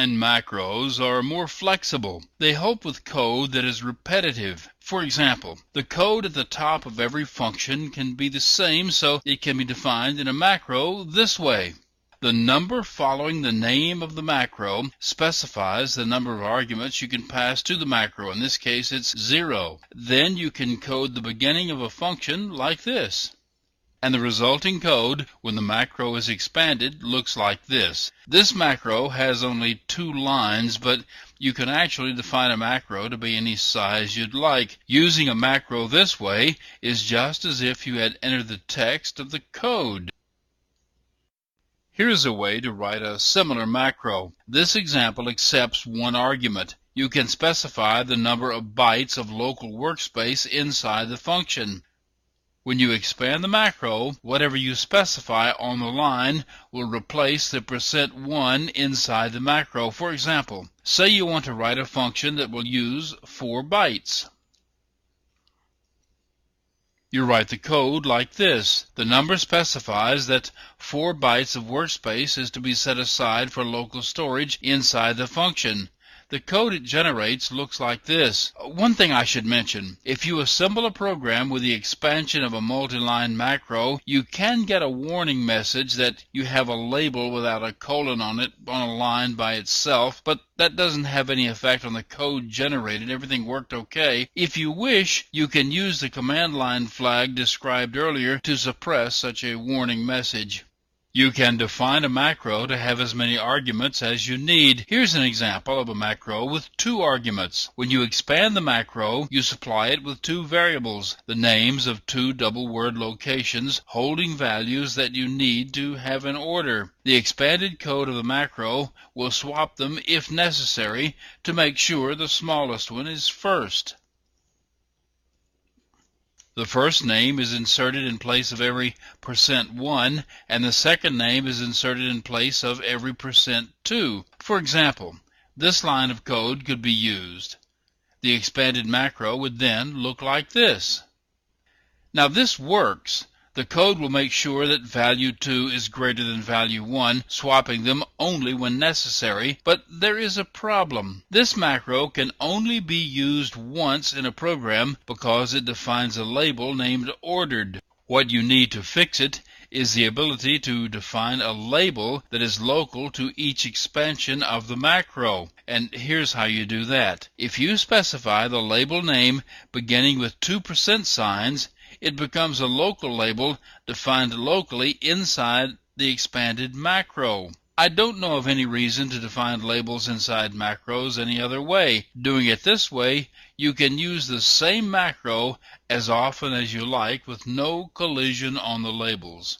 macros are more flexible. They help with code that is repetitive. For example, the code at the top of every function can be the same, so it can be defined in a macro this way. The number following the name of the macro specifies the number of arguments you can pass to the macro. In this case, it's 0. Then you can code the beginning of a function like this. And the resulting code, when the macro is expanded, looks like this. This macro has only 2 lines, but you can actually define a macro to be any size you'd like. Using a macro this way is just as if you had entered the text of the code. Here's a way to write a similar macro. This example accepts 1 argument. You can specify the number of bytes of local workspace inside the function. When you expand the macro, whatever you specify on the line will replace the %1 inside the macro. For example, say you want to write a function that will use 4 bytes. You write the code like this. The number specifies that 4 bytes of workspace is to be set aside for local storage inside the function. The code it generates looks like this. One thing I should mention, if you assemble a program with the expansion of a multi-line macro, you can get a warning message that you have a label without a colon on it on a line by itself, but that doesn't have any effect on the code generated. Everything worked okay. If you wish, you can use the command line flag described earlier to suppress such a warning message. You can define a macro to have as many arguments as you need. Here's an example of a macro with 2 arguments. When you expand the macro, you supply it with 2 variables, the names of 2 double-word locations holding values that you need to have in order. The expanded code of the macro will swap them if necessary to make sure the smallest one is first. The first name is inserted in place of every %1, and the second name is inserted in place of every %2. For example, this line of code could be used. The expanded macro would then look like this. Now this works. The code will make sure that value 2 is greater than value 1, swapping them only when necessary, but there is a problem. This macro can only be used once in a program because it defines a label named ordered. What you need to fix it is the ability to define a label that is local to each expansion of the macro. And here's how you do that. If you specify the label name beginning with 2% signs, it becomes a local label defined locally inside the expanded macro. I don't know of any reason to define labels inside macros any other way. Doing it this way, you can use the same macro as often as you like with no collision on the labels.